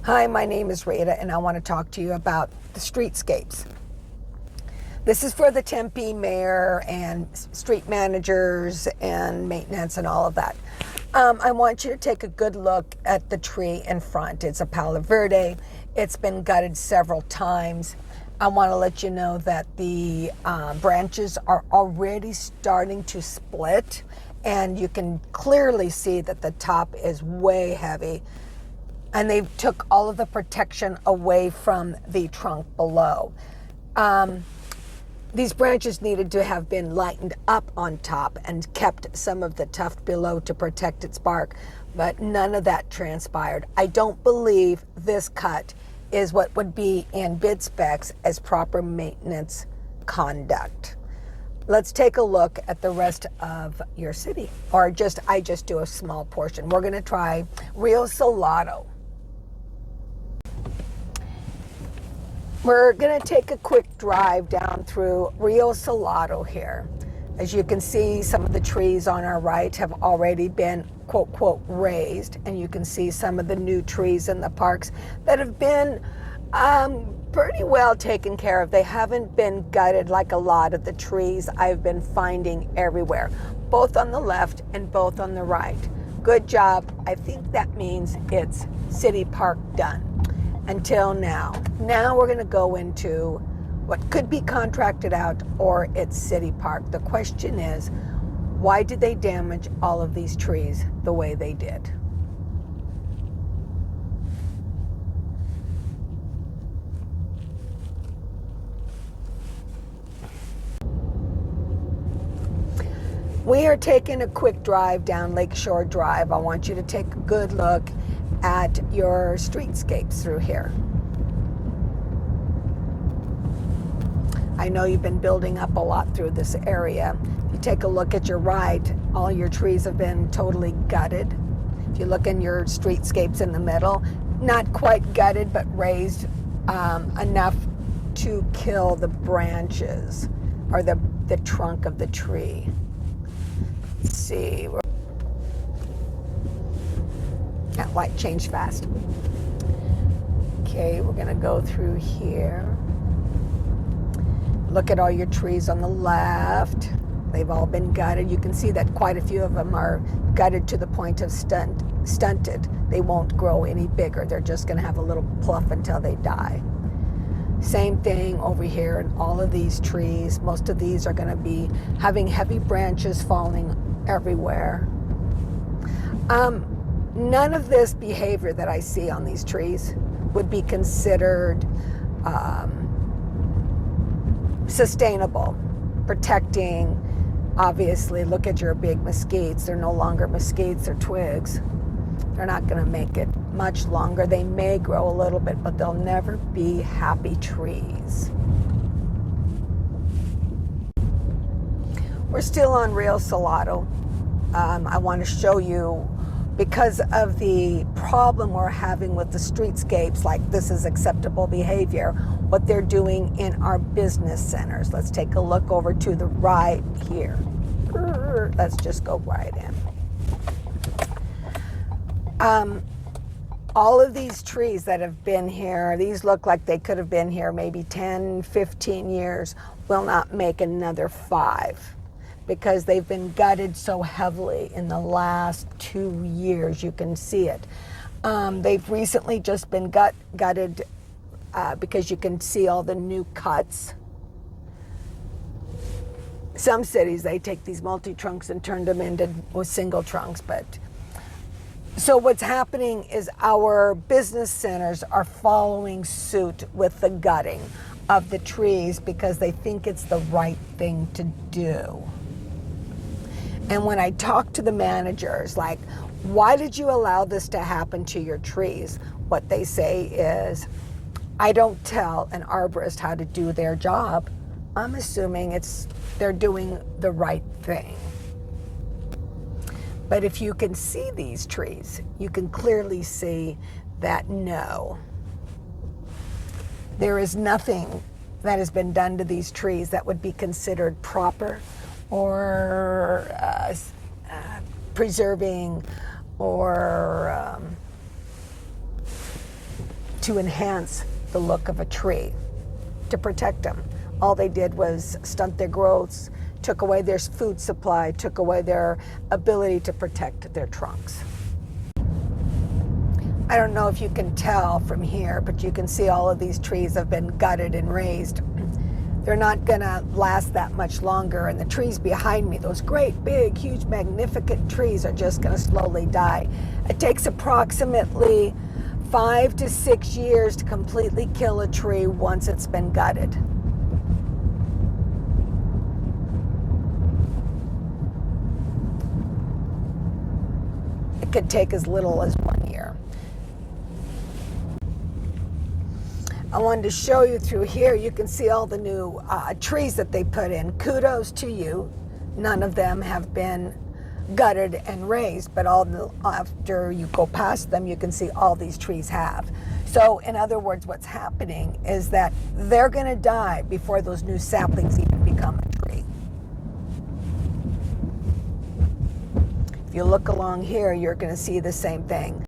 Hi, my name is Rita, and I want to talk to you about the streetscapes. This is for the Tempe mayor and street managers and maintenance and all of that. I want you to take a good look at the tree in front. It's a Palo Verde. It's been gutted several times. I want to let you know that the branches are already starting to split, and you can clearly see that the top is way heavy. And they took all of the protection away from the trunk below. These branches needed to have been lightened up on top and kept some of the tuft below to protect its bark, but none of that transpired. I don't believe this cut is what would be in bid specs as proper maintenance conduct. Let's take a look at the rest of your city, or I just do a small portion. We're gonna try Rio Salado. We're going to take a quick drive down through Rio Salado here. As you can see, some of the trees on our right have already been quote, quote, raised. And you can see some of the new trees in the parks that have been pretty well taken care of. They haven't been gutted like a lot of the trees I've been finding everywhere, both on the left and both on the right. Good job. I think that means it's city park done. Until now. Now we're going to go into what could be contracted out or it's city park. The question is, why did they damage all of these trees the way they did? We are taking a quick drive down Lakeshore Drive. I want you to take a good look at your streetscapes through here. I know you've been building up a lot through this area. If you take a look at your right, all your trees have been totally gutted. If you look in your streetscapes in the middle, not quite gutted, but raised enough to kill the branches or the trunk of the tree. Let's see. That light changed fast. Okay, we're gonna go through here. Look at all your trees on the left. They've all been gutted. You can see that quite a few of them are gutted to the point of stunted. They won't grow any bigger. They're just gonna have a little pluff until they die. Same thing over here in all of these trees. Most of these are gonna be having heavy branches falling everywhere. None of this behavior that I see on these trees would be considered sustainable. Protecting, obviously, look at your big mesquites. They're no longer mesquites, they're twigs. They're not going to make it much longer. They may grow a little bit, but they'll never be happy trees. We're still on Rio Salado. I want to show you, because of the problem we're having with the streetscapes, like this is acceptable behavior, what they're doing in our business centers. Let's take a look over to the right here. Let's just go right in. All of these trees that have been here, these look like they could have been here maybe 10, 15 years, will not make another 5. Because they've been gutted so heavily in the last 2 years. You can see it. They've recently just been gutted because you can see all the new cuts. Some cities, they take these multi-trunks and turn them into single trunks. So what's happening is our business centers are following suit with the gutting of the trees because they think it's the right thing to do. And when I talk to the managers, like, why did you allow this to happen to your trees? What they say is, I don't tell an arborist how to do their job. I'm assuming they're doing the right thing. But if you can see these trees, you can clearly see that no, there is nothing that has been done to these trees that would be considered proper or preserving or to enhance the look of a tree, to protect them. All they did was stunt their growths, took away their food supply, took away their ability to protect their trunks. I don't know if you can tell from here, but you can see all of these trees have been gutted and raised. They're not gonna last that much longer, and the trees behind me, those great, big, huge, magnificent trees are just gonna slowly die. It takes approximately 5 to 6 years to completely kill a tree once it's been gutted. It could take as little as 1 year. I wanted to show you through here. You can see all the new trees that they put in. Kudos to you. None of them have been gutted and raised, but after you go past them, you can see all these trees have. So in other words, what's happening is that they're going to die before those new saplings even become a tree. If you look along here, you're going to see the same thing.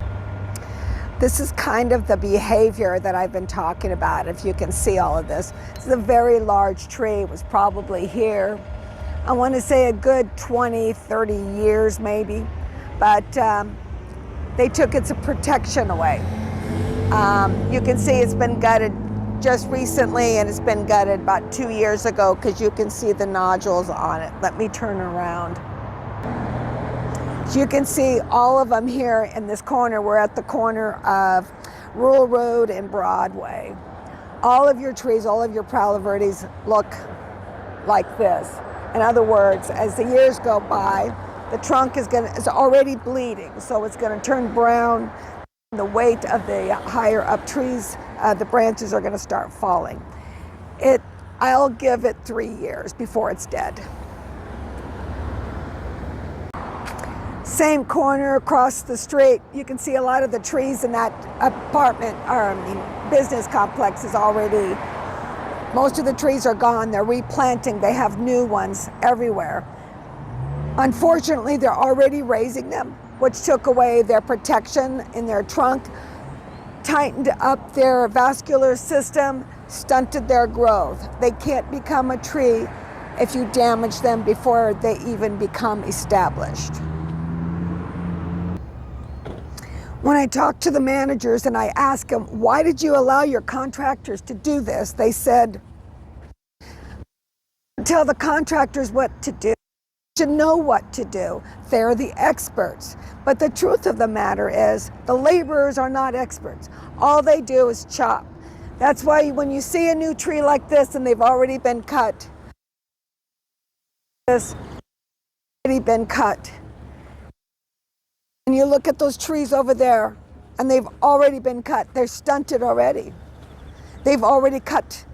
This is kind of the behavior that I've been talking about, if you can see all of this. This is a very large tree. It was probably here, I want to say a good 20, 30 years maybe, but they took its protection away. You can see it's been gutted just recently, and it's been gutted about 2 years ago because you can see the nodules on it. Let me turn around. So you can see all of them here in this corner. We're at the corner of Rural Road and Broadway. All of your trees, all of your Palo Verdes look like this. In other words, as the years go by, the trunk is already bleeding, so it's going to turn brown. The weight of the higher up trees, the branches are going to start falling. I'll give it 3 years before it's dead. Same corner across the street, you can see a lot of the trees in that business complex is already, most of the trees are gone. They're replanting. They have new ones everywhere. Unfortunately, they're already raising them, which took away their protection in their trunk, tightened up their vascular system, stunted their growth. They can't become a tree if you damage them before they even become established. When I talked to the managers and I asked them, why did you allow your contractors to do this? They said, tell the contractors what to do. To know what to do. They're the experts. But the truth of the matter is the laborers are not experts. All they do is chop. That's why when you see a new tree like this and they've already been cut, and you look at those trees over there and they've already been cut. They're stunted already. They've already cut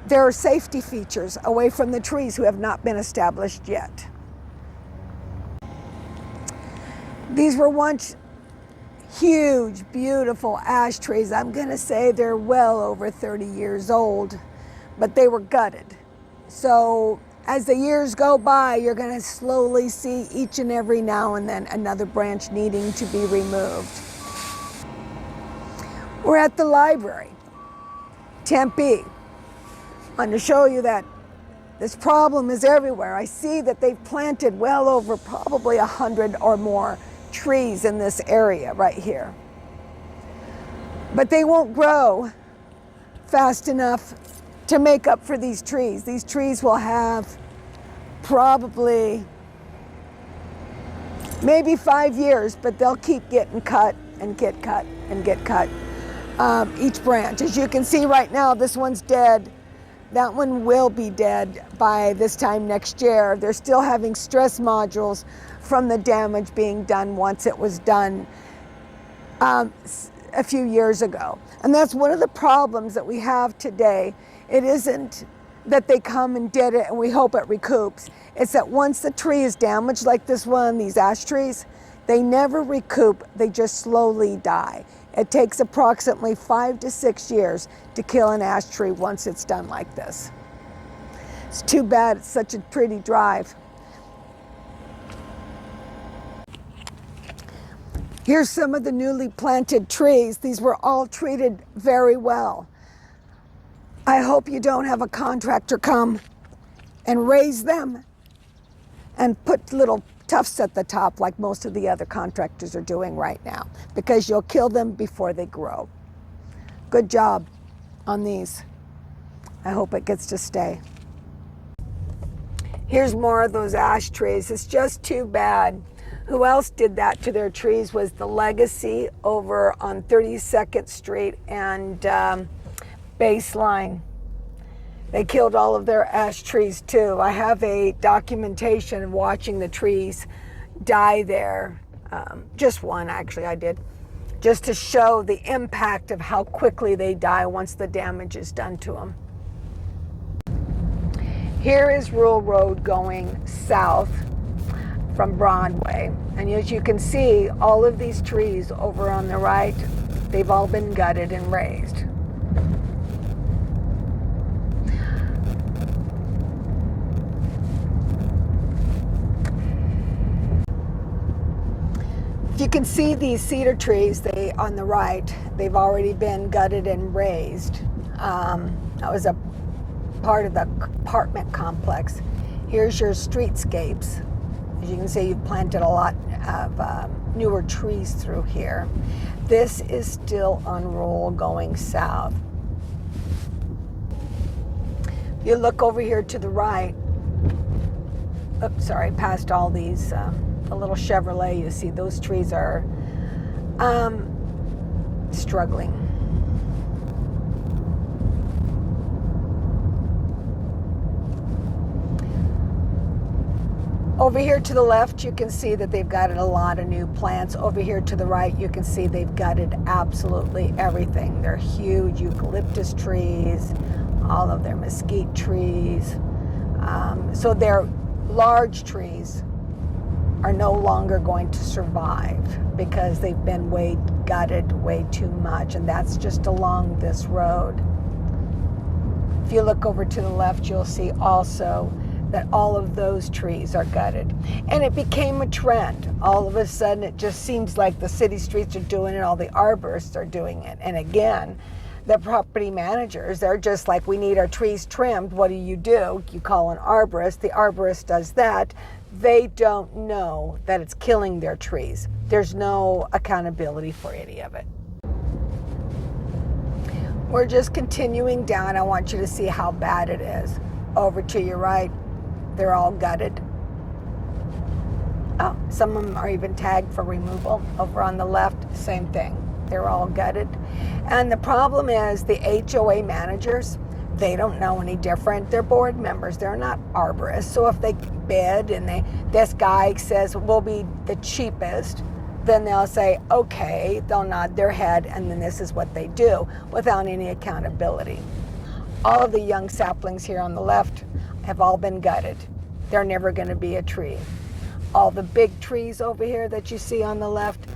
their safety features away from the trees who have not been established yet. These were once huge, beautiful ash trees. I'm going to say they're well over 30 years old, but they were gutted. So as the years go by, you're going to slowly see each and every now and then another branch needing to be removed. We're at the library, Tempe. I want to show you that this problem is everywhere. I see that they've planted well over probably 100 or more trees in this area right here. But they won't grow fast enough to make up for these trees. These trees will have probably maybe 5 years, but they'll keep getting cut and get cut and get cut. Each branch. As you can see right now, this one's dead. That one will be dead by this time next year. They're still having stress modules from the damage being done once it was done a few years ago. And that's one of the problems that we have today. It isn't that they come and did it and we hope it recoups. It's that once the tree is damaged, like this one, these ash trees, they never recoup, they just slowly die. It takes approximately 5 to 6 years to kill an ash tree once it's done like this. It's too bad it's such a pretty drive. Here's some of the newly planted trees. These were all treated very well. I hope you don't have a contractor come and raise them and put little tufts at the top like most of the other contractors are doing right now, because you'll kill them before they grow. Good job on these. I hope it gets to stay. Here's more of those ash trees. It's just too bad. Who else did that to their trees was the Legacy over on 32nd Street and Baseline. They killed all of their ash trees too. I have a documentation of watching the trees die there. Just one, actually, I did. Just to show the impact of how quickly they die once the damage is done to them. Here is Rural Road going south from Broadway. And as you can see, all of these trees over on the right, they've all been gutted and raised. If you can see these cedar trees, on the right, they've already been gutted and raised. That was a part of the apartment complex. Here's your streetscapes. As you can see, you've planted a lot of newer trees through here. This is still on Roll going south. If you look over here to the right, oops, sorry, past all these, the little Chevrolet, you see those trees are struggling. Over here to the left, you can see that they've gutted a lot of new plants. Over here to the right, you can see they've gutted absolutely everything. They're huge eucalyptus trees, all of their mesquite trees. So their large trees are no longer going to survive because they've been gutted way too much, and that's just along this road. If you look over to the left, you'll see also that all of those trees are gutted. And it became a trend. All of a sudden, it just seems like the city streets are doing it, all the arborists are doing it. And again, the property managers, they're just like, we need our trees trimmed. What do? You call an arborist. The arborist does that. They don't know that it's killing their trees. There's no accountability for any of it. We're just continuing down. I want you to see how bad it is. Over to your right, they're all gutted. Oh, some of them are even tagged for removal. Over on the left, same thing. They're all gutted. And the problem is the HOA managers, they don't know any different. They're board members. They're not arborists. So if they bid and this guy says we'll be the cheapest, then they'll say, okay, they'll nod their head, and then this is what they do without any accountability. All of the young saplings here on the left have all been gutted. They're never going to be a tree. All the big trees over here that you see on the left,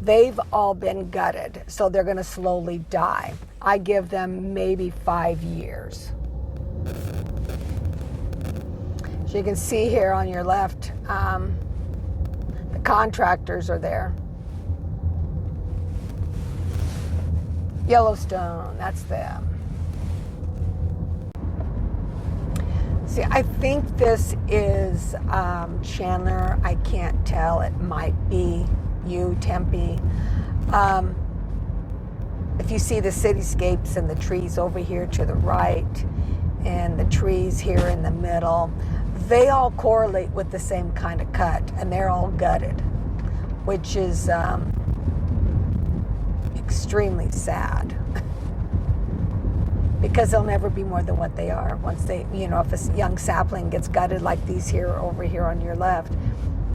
they've all been gutted, so they're going to slowly die. I give them maybe 5 years. As you can see here on your left, the contractors are there. Yellowstone, that's them. See, I think this is Chandler. I can't tell. It might be you, Tempe. If you see the cityscapes and the trees over here to the right and the trees here in the middle, they all correlate with the same kind of cut, and they're all gutted, which is extremely sad. Because they'll never be more than what they are. Once they, if a young sapling gets gutted like these here, over here on your left,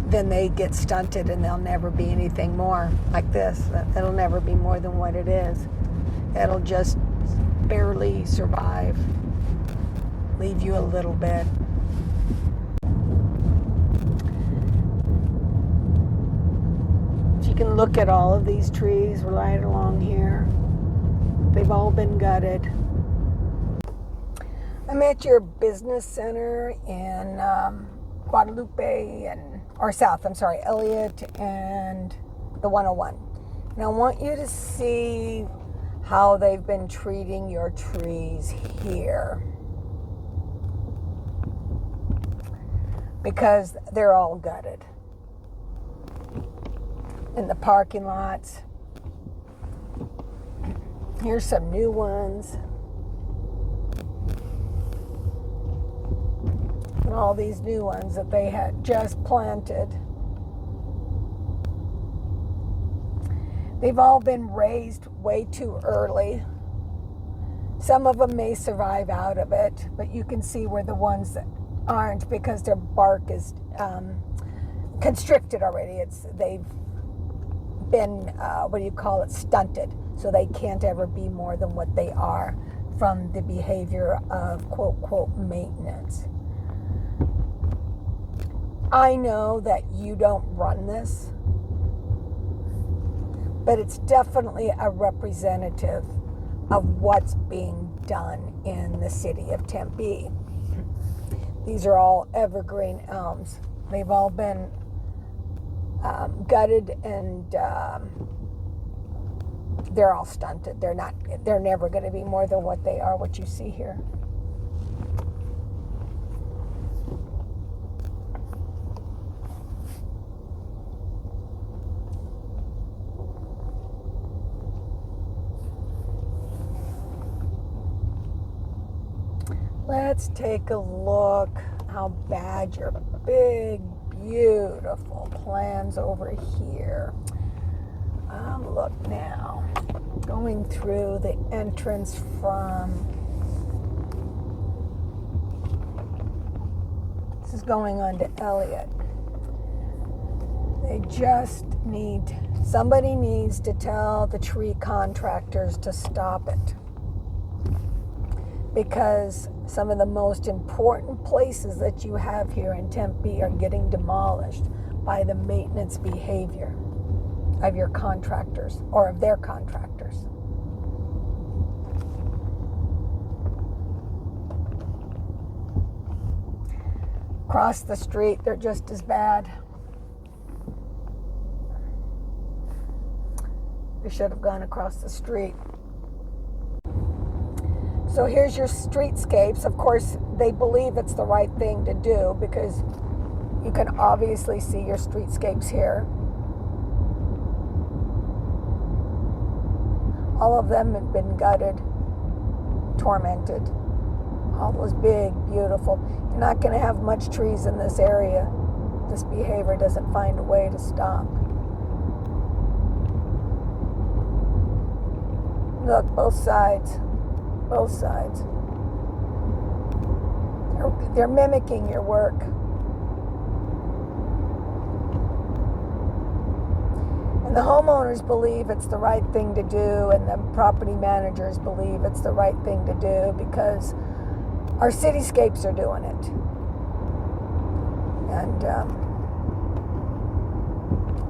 then they get stunted and they'll never be anything more like this. It'll never be more than what it is. It'll just barely survive, leave you a little bit. You can look at all of these trees right along here. They've all been gutted. I'm at your business center in Guadalupe Elliott and the 101. And I want you to see how they've been treating your trees here. Because they're all gutted. In the parking lots. Here's some new ones. And all these new ones that they had just planted. They've all been raised way too early. Some of them may survive out of it, but you can see where the ones that aren't, because their bark is constricted already. They've been, stunted. So they can't ever be more than what they are from the behavior of quote, quote, maintenance. I know that you don't run this, but it's definitely a representative of what's being done in the city of Tempe. These are all evergreen elms. They've all been gutted, and they're all stunted. They're never going to be more than what they are, what you see here. Let's take a look how bad your big, beautiful plants over here. Look now, going through the entrance from, this is going on to Elliott. They just somebody needs to tell the tree contractors to stop it. Because some of the most important places that you have here in Tempe are getting demolished by the maintenance behavior of your contractors, or of their contractors. Across the street, they're just as bad. We should have gone across the street. So here's your streetscapes. Of course, they believe it's the right thing to do because you can obviously see your streetscapes here. All of them have been gutted, tormented. All those big, beautiful. You're not going to have much trees in this area. This behavior doesn't find a way to stop. Look, both sides. Both sides. They're mimicking your work. And the homeowners believe it's the right thing to do, and the property managers believe it's the right thing to do because our cityscapes are doing it. And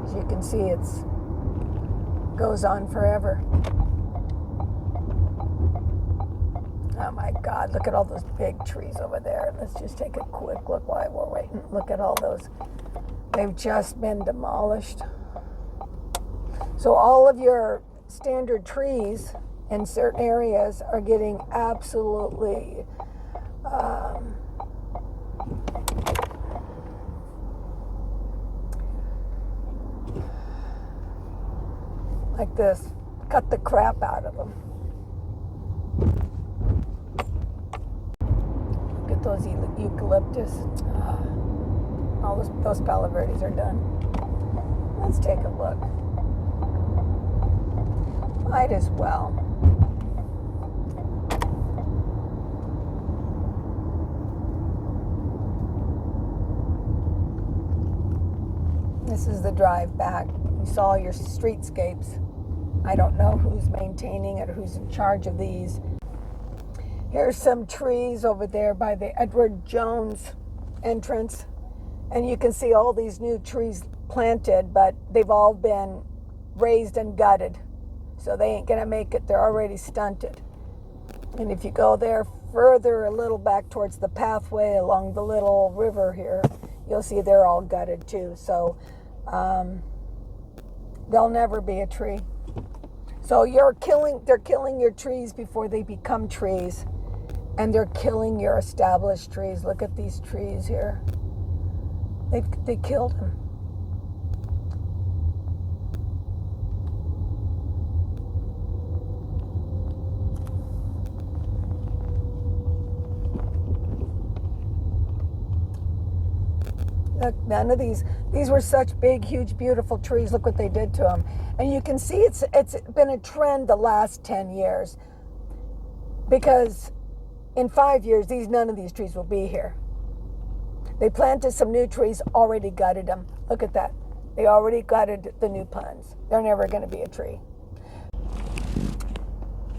as you can see, it goes on forever. Oh my God, look at all those big trees over there. Let's just take a quick look while we're waiting. Look at all those. They've just been demolished. So all of your standard trees in certain areas are getting absolutely like this. Cut the crap out of them. Look at those eucalyptus. All those Palo Verdes are done. Let's take a look. Might as well. This is the drive back. You saw your streetscapes. I don't know who's maintaining it or who's in charge of these. Here's some trees over there by the Edward Jones entrance. And you can see all these new trees planted, but they've all been raised and gutted. So they ain't gonna make it. They're already stunted. And if you go there further a little back towards the pathway along the little river here, you'll see they're all gutted too. So they'll never be a tree. So they're killing your trees before they become trees. And they're killing your established trees. Look at these trees here. They killed them. Look, none of these were such big, huge, beautiful trees. Look what they did to them. And you can see it's been a trend the last 10 years. Because in 5 years, none of these trees will be here. They planted some new trees, already gutted them. Look at that. They already gutted the new pines. They're never going to be a tree.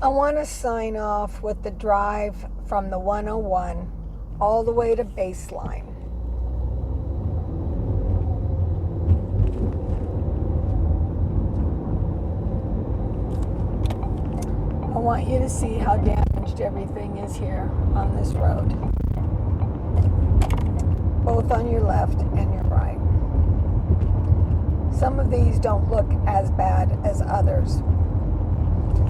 I want to sign off with the drive from the 101 all the way to Baseline. I want you to see how damaged everything is here on this road. Both on your left and your right. Some of these don't look as bad as others.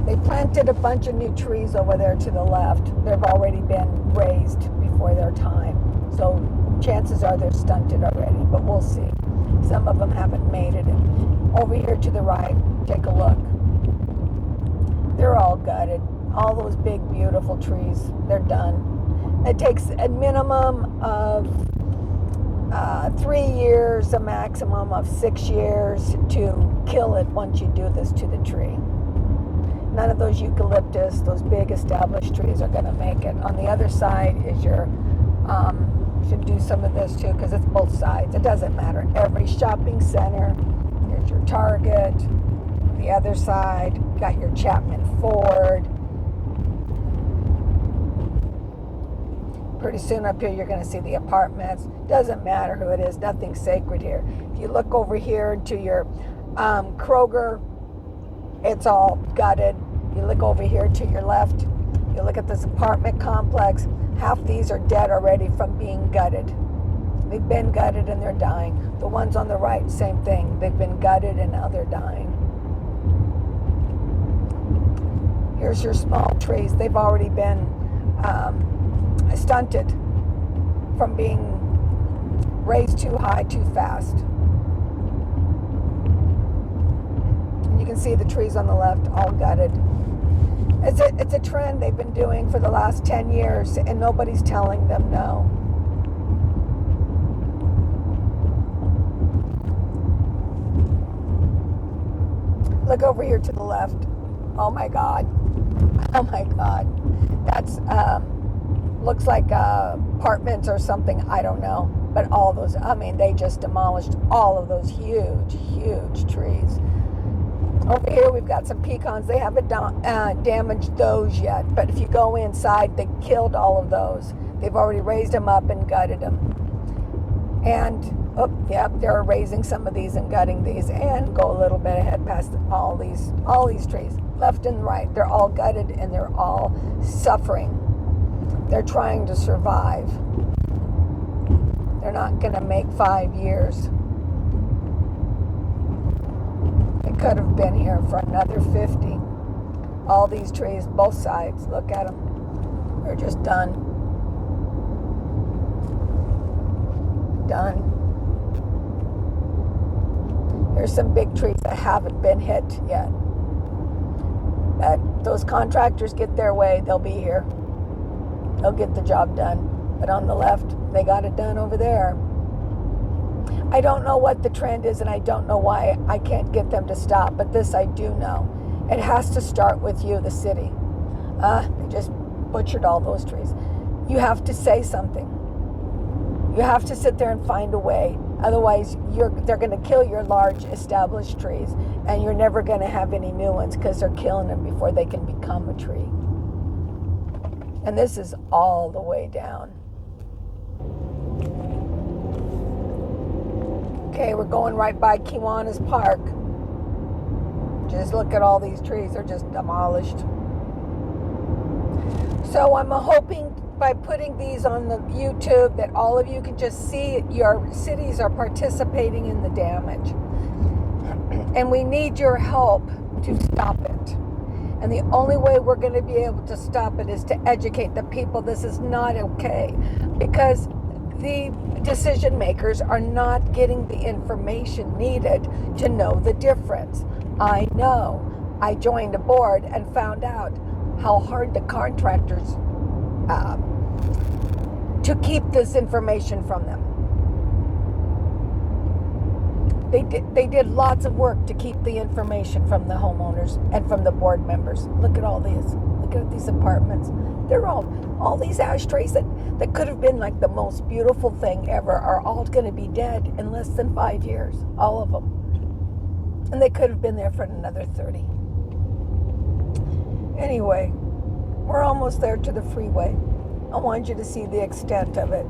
They planted a bunch of new trees over there to the left. They've already been raised before their time. So chances are they're stunted already, but we'll see. Some of them haven't made it. Over here to the right, take a look. They're all gutted. All those big, beautiful trees, they're done. It takes a minimum of 3 years, a maximum of 6 years to kill it once you do this to the tree. None of those eucalyptus, those big established trees are going to make it. On the other side is your, should do some of this too because it's both sides. It doesn't matter. Every shopping center, here's your Target. On the other side, got your Chapman Ford. Pretty soon up here, you're going to see the apartments. Doesn't matter who it is. Nothing's sacred here. If you look over here into your Kroger, it's all gutted. You look over here to your left. You look at this apartment complex. Half these are dead already from being gutted. They've been gutted and they're dying. The ones on the right, same thing. They've been gutted and now they're dying. Here's your small trees. They've already been stunted from being raised too high, too fast. And you can see the trees on the left all gutted. It's a trend they've been doing for the last 10 years, and nobody's telling them no. Look over here to the left. Oh my God. Oh my God. That's looks like apartments or something. I don't know. But all those, I mean, they just demolished all of those huge, huge trees. Over here, we've got some pecans. They haven't damaged those yet. But if you go inside, they killed all of those. They've already raised them up and gutted them. And, oh, yeah, they're raising some of these and gutting these. And go a little bit ahead past all these trees. Left and right. They're all gutted and they're all suffering. They're trying to survive. They're not going to make 5 years. They could have been here for another 50. All these trees, both sides, look at them. They're just done. Done. Here's some big trees that haven't been hit yet. But those contractors get their way, they'll be here. They'll get the job done. But on the left, they got it done over there. I don't know what the trend is, and I don't know why I can't get them to stop, but this I do know. It has to start with you, the city. They just butchered all those trees. You have to say something. You have to sit there and find a way. Otherwise, they're going to kill your large established trees, and you're never going to have any new ones because they're killing them before they can become a tree. And this is all the way down. Okay, we're going right by Kiwanis Park. Just look at all these trees. They're just demolished. So I'm hoping by putting these on the YouTube that all of you can just see your cities are participating in the damage. And we need your help to stop it. And the only way we're going to be able to stop it is to educate the people. This is not okay, because the decision makers are not getting the information needed to know the difference. I know. I joined a board and found out how hard the contractors to keep this information from them. They did lots of work to keep the information from the homeowners and from the board members. Look at all these. Look at these apartments. They're all these ashtrays that could have been like the most beautiful thing ever are all going to be dead in less than 5 years. All of them. And they could have been there for another 30. Anyway, we're almost there to the freeway. I want you to see the extent of it.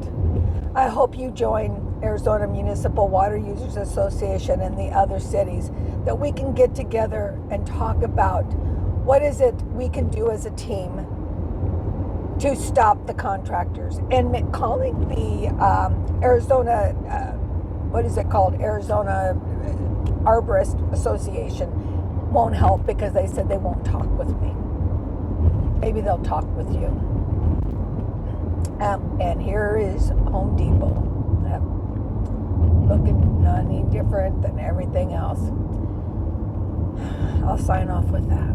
I hope you join Arizona Municipal Water Users Association and the other cities, that we can get together and talk about what is it we can do as a team to stop the contractors. And calling the Arizona, what is it called? Arizona Arborist Association won't help, because they said they won't talk with me. Maybe they'll talk with you. And here is Home Depot. Looking not any different than everything else. I'll sign off with that.